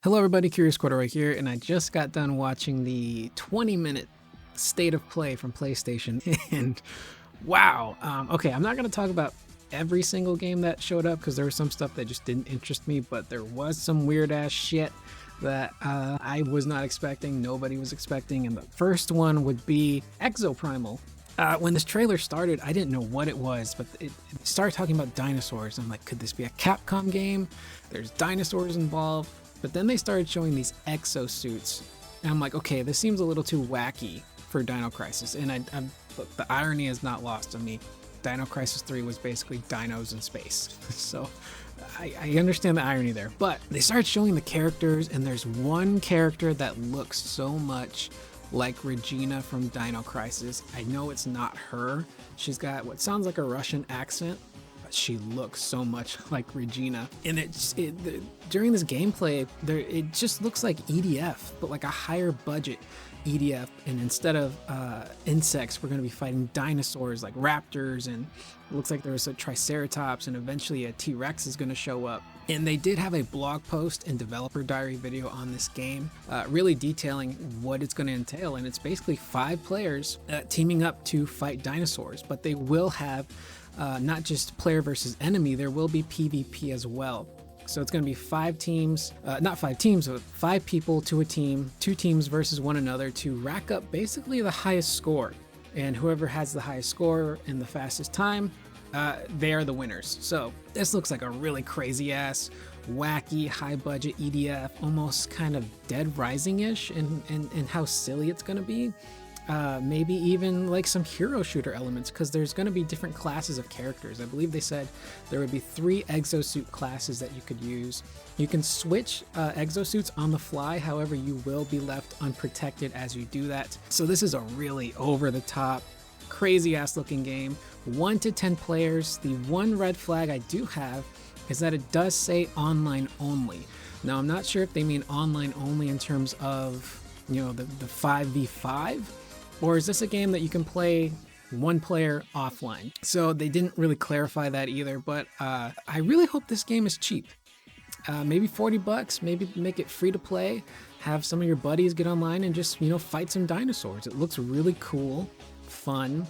Hello everybody, Curious Corduroy here, and I just got done watching the 20-minute state of play from PlayStation, and wow. Okay, I'm not going to talk about every single game that showed up, because there was some stuff that just didn't interest me, but there was some weird-ass shit that I was not expecting, nobody was expecting, and the first one would be Exoprimal. When this trailer started, I didn't know what it was, but it started talking about dinosaurs. I'm like, could this be a Capcom game? There's dinosaurs involved. But then they started showing these exosuits, and I'm like, okay, this seems a little too wacky for Dino Crisis, and but the irony is not lost on me. Dino Crisis 3 was basically dinos in space, so I understand the irony there. But they started showing the characters, and there's one character that looks so much like Regina from Dino Crisis. I know it's not her. She's got what sounds like a Russian accent, she looks so much like Regina, and during this gameplay it just looks like EDF, but like a higher budget EDF, and instead of insects, we're going to be fighting dinosaurs like raptors, and it looks like there's a triceratops, and eventually a T-Rex is going to show up. And they did have a blog post and developer diary video on this game, really detailing what it's going to entail, and it's basically 5 players teaming up to fight dinosaurs, but they will have not just player versus enemy, there will be PvP as well. So it's going to be 5 teams, not 5 teams, but 5 people to a team, 2 teams versus one another to rack up basically the highest score. And whoever has the highest score in the fastest time, they are the winners. So this looks like a really crazy ass, wacky, high budget EDF, almost kind of Dead Rising-ish in how silly it's going to be. Maybe even like some hero shooter elements, because there's going to be different classes of characters. I believe they said there would be 3 exosuit classes that you could use. You can switch exosuits on the fly, however you will be left unprotected as you do that. So this is a really over-the-top, crazy-ass looking game. 1 to 10 players. The one red flag I do have is that it does say online only. Now I'm not sure if they mean online only in terms of, you know, the 5v5, or is this a game that you can play 1 player offline? So they didn't really clarify that either, but I really hope this game is cheap. Maybe $40, maybe make it free to play, have some of your buddies get online and just, you know, fight some dinosaurs. It looks really cool, fun.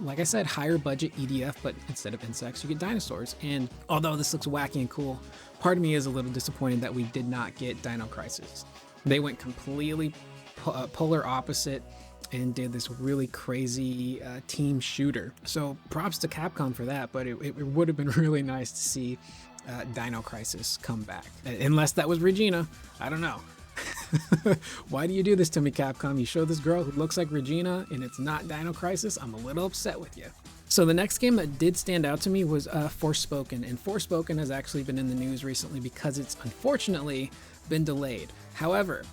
Like I said, higher budget EDF, but instead of insects, you get dinosaurs. And although this looks wacky and cool, part of me is a little disappointed that we did not get Dino Crisis. They went completely polar opposite and did this really crazy team shooter. So props to Capcom for that, but it would have been really nice to see Dino Crisis come back. Unless that was Regina. I don't know. Why do you do this to me, Capcom? You show this girl who looks like Regina and it's not Dino Crisis? I'm a little upset with you. So the next game that did stand out to me was Forspoken, and Forspoken has actually been in the news recently because it's unfortunately been delayed. However,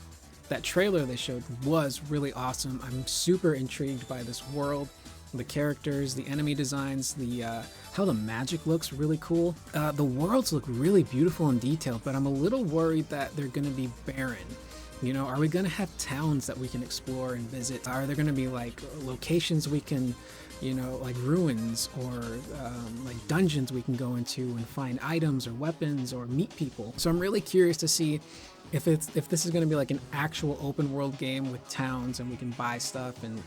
that trailer they showed was really awesome. I'm super intrigued by this world, the characters, the enemy designs, the how the magic looks really cool. The worlds look really beautiful and detailed, but I'm a little worried that they're going to be barren. You know, are we going to have towns that we can explore and visit? Are there going to be like locations we can, you know, like ruins or like dungeons we can go into and find items or weapons or meet people? So I'm really curious to see if this is going to be like an actual open world game with towns and we can buy stuff and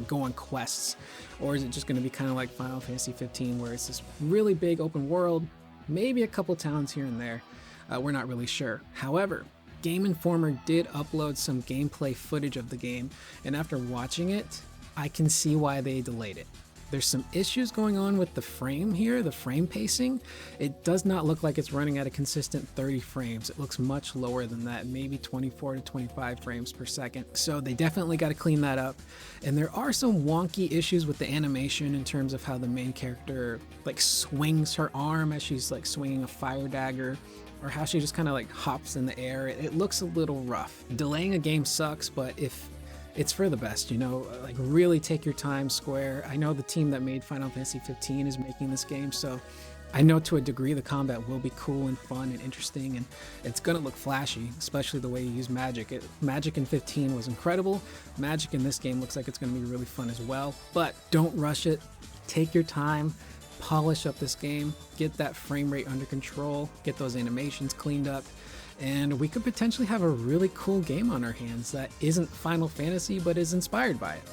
go on quests, or is it just going to be kind of like Final Fantasy 15 where it's this really big open world, maybe a couple towns here and there. We're not really sure. However, Game Informer did upload some gameplay footage of the game, and after watching it, I can see why they delayed it. There's some issues going on with the frame here, the frame pacing. It does not look like it's running at a consistent 30 frames. It looks much lower than that, maybe 24 to 25 frames per second. So they definitely got to clean that up. And there are some wonky issues with the animation in terms of how the main character like swings her arm as she's like swinging a fire dagger, or how she just kind of like hops in the air. It looks a little rough. Delaying a game sucks, but if it's for the best, you know, like really take your time, Square. I know the team that made Final Fantasy 15 is making this game, so I know to a degree the combat will be cool and fun and interesting, and it's gonna look flashy, especially the way you use magic. Magic in 15 was incredible. Magic in this game looks like it's gonna be really fun as well, but don't rush it. Take your time, polish up this game, get that frame rate under control, get those animations cleaned up, and we could potentially have a really cool game on our hands that isn't Final Fantasy but is inspired by it.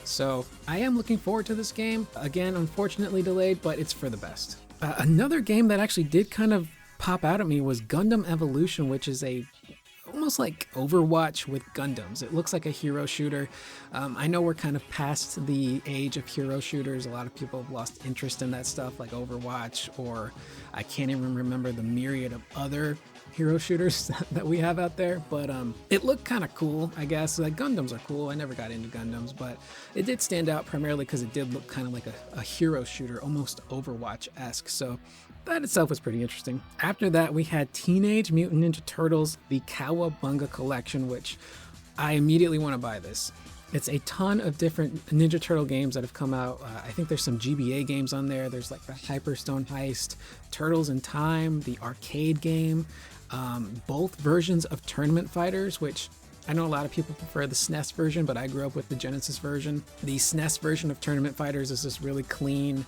So I am looking forward to this game. Again, unfortunately delayed, but it's for the best. Another game that actually did kind of pop out at me was Gundam Evolution, which is a almost like Overwatch with Gundams. It looks like a hero shooter. I know we're kind of past the age of hero shooters. A lot of people have lost interest in that stuff like Overwatch, or I can't even remember the myriad of other hero shooters that we have out there, but it looked kind of cool, I guess. Like, Gundams are cool. I never got into Gundams, but it did stand out primarily because it did look kind of like a hero shooter, almost Overwatch-esque. So that itself was pretty interesting. After that, we had Teenage Mutant Ninja Turtles, the Cowabunga Collection, which I immediately want to buy this. It's a ton of different Ninja Turtle games that have come out. I think there's some GBA games on there. There's like the Hyperstone Heist, Turtles in Time, the arcade game, both versions of Tournament Fighters, which I know a lot of people prefer the SNES version, but I grew up with the Genesis version. The SNES version of Tournament Fighters is this really clean,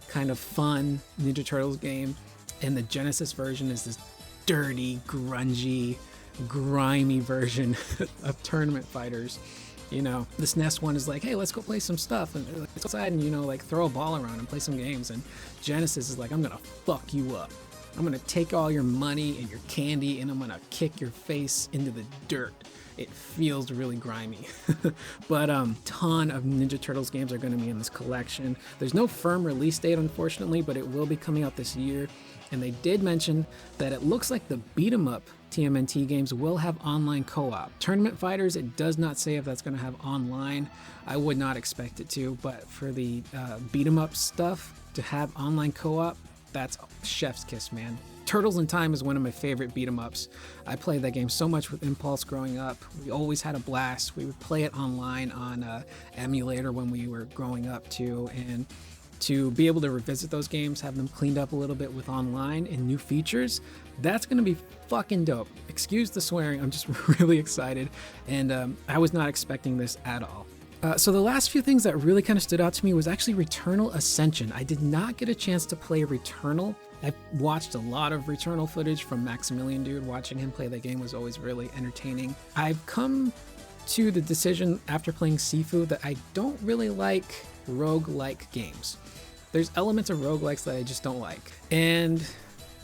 kind of fun Ninja Turtles game, and the Genesis version is this dirty, grungy, grimy version of Tournament Fighters. You know, the SNES one is like, hey, let's go play some stuff, and let's go outside and, you know, like throw a ball around and play some games. And Genesis is like, I'm gonna fuck you up. I'm gonna take all your money and your candy, and I'm gonna kick your face into the dirt. It feels really grimy. But ton of Ninja Turtles games are going to be in this collection. There's no firm release date, unfortunately, but it will be coming out this year. And they did mention that it looks like the beat 'em up TMNT games will have online co-op. Tournament Fighters, it does not say if that's going to have online. I would not expect it to, but for the beat 'em up stuff to have online co-op, that's chef's kiss, man. Turtles in Time is one of my favorite beat 'em ups. I played that game so much with Impulse growing up. We always had a blast. We would play it online on emulator when we were growing up too, and to be able to revisit those games, have them cleaned up a little bit with online and new features, that's gonna be fucking dope. Excuse the swearing, I'm just really excited, and I was not expecting this at all. So the last few things that really kind of stood out to me was actually Returnal Ascension. I did not get a chance to play Returnal. I watched a lot of Returnal footage from Maximilian Dude. Watching him play that game was always really entertaining. I've come to the decision after playing Sifu that I don't really like roguelike games. There's elements of roguelikes that I just don't like. And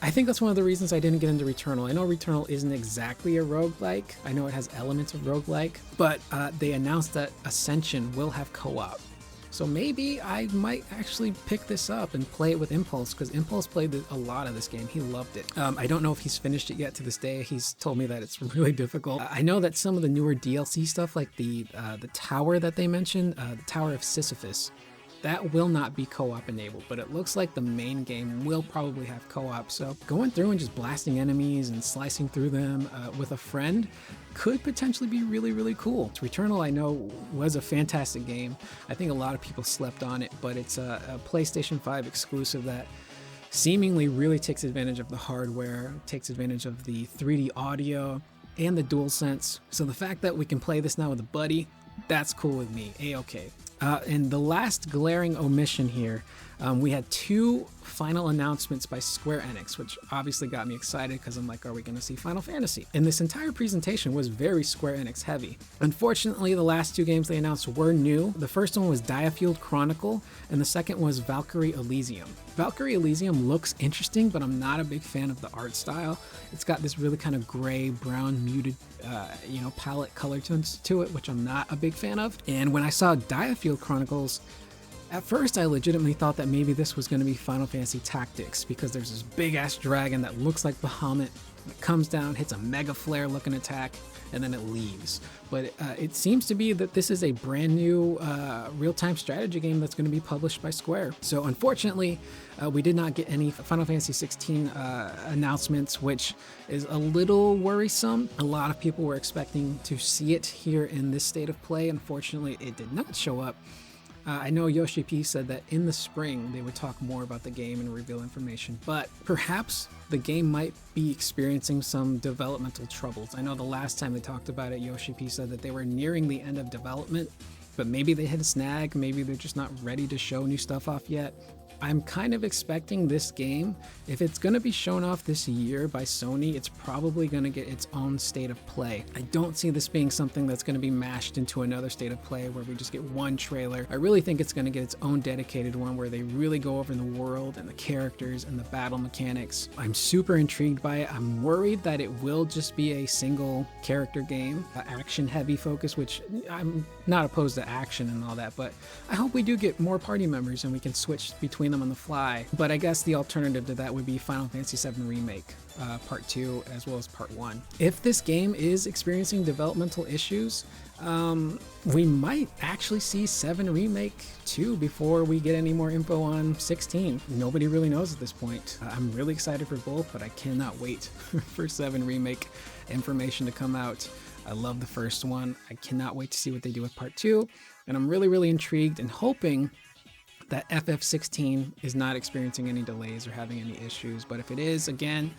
I think that's one of the reasons I didn't get into Returnal. I know Returnal isn't exactly a roguelike. I know it has elements of roguelike, but they announced that Ascension will have co-op. So maybe I might actually pick this up and play it with Impulse, because Impulse played a lot of this game. He loved it. I don't know if he's finished it yet to this day. He's told me that it's really difficult. I know that some of the newer DLC stuff, like the tower that they mentioned, the Tower of Sisyphus, that will not be co-op enabled, but it looks like the main game will probably have co-op. So going through and just blasting enemies and slicing through them with a friend could potentially be really, really cool. Returnal, I know, was a fantastic game. I think a lot of people slept on it, but it's a PlayStation 5 exclusive that seemingly really takes advantage of the hardware, takes advantage of the 3D audio and the DualSense. So the fact that we can play this now with a buddy, that's cool with me. A-okay. And the last glaring omission here, we had two final announcements by Square Enix, which obviously got me excited because I'm like, are we going to see Final Fantasy? And this entire presentation was very Square Enix heavy. Unfortunately, the last two games they announced were new. The first one was Diafield Chronicle, and the second was Valkyrie Elysium. Valkyrie Elysium looks interesting, but I'm not a big fan of the art style. It's got this really kind of gray, brown, muted, palette color tones to it, which I'm not a big fan of. And when I saw Diafield Chronicles, at first I legitimately thought that maybe this was going to be Final Fantasy Tactics, because there's this big ass dragon that looks like Bahamut. It comes down, hits a mega flare looking attack, and then it leaves. But it seems to be that this is a brand new real-time strategy game that's going to be published by Square. So unfortunately, we did not get any Final Fantasy 16 announcements, which is a little worrisome. A lot of people were expecting to see it here in this state of play. Unfortunately, it did not show up. I know Yoshi P said that in the spring they would talk more about the game and reveal information, but perhaps the game might be experiencing some developmental troubles. I know the last time they talked about it, Yoshi P said that they were nearing the end of development, but maybe they hit a snag, maybe they're just not ready to show new stuff off yet. I'm kind of expecting this game, if it's going to be shown off this year by Sony, it's probably going to get its own state of play. I don't see this being something that's going to be mashed into another state of play where we just get one trailer. I really think it's going to get its own dedicated one where they really go over the world and the characters and the battle mechanics. I'm super intrigued by it. I'm worried that it will just be a single character game, action heavy focus, which I'm not opposed to action and all that, but I hope we do get more party members and we can switch between them on the fly. But I guess the alternative to that would be Final Fantasy VII Remake, Part 2 as well as Part 1. If this game is experiencing developmental issues, we might actually see 7 Remake 2 before we get any more info on 16. Nobody really knows at this point. I'm really excited for both, but I cannot wait for 7 Remake information to come out. I love the first one. I cannot wait to see what they do with Part 2, and I'm really, really intrigued and hoping that FF16 is not experiencing any delays or having any issues. But if it is, again,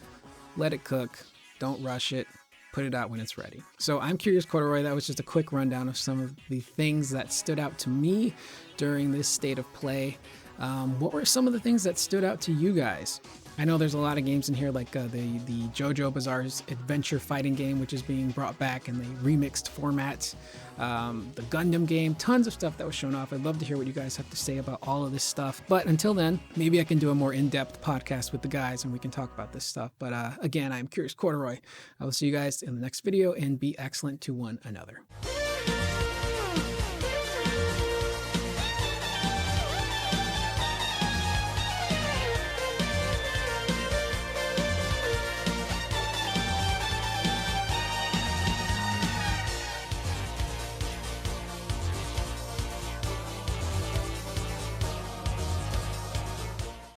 let it cook. Don't rush it. Put it out when it's ready. So I'm Curious Corduroy. That was just a quick rundown of some of the things that stood out to me during this state of play. What were some of the things that stood out to you guys? I know there's a lot of games in here like the JoJo Bizarre's adventure fighting game, which is being brought back in the remixed format. The Gundam game, tons of stuff that was shown off. I'd love to hear what you guys have to say about all of this stuff. But until then, maybe I can do a more in-depth podcast with the guys and we can talk about this stuff. But again, I'm Curious Corduroy. I will see you guys in the next video and be excellent to one another.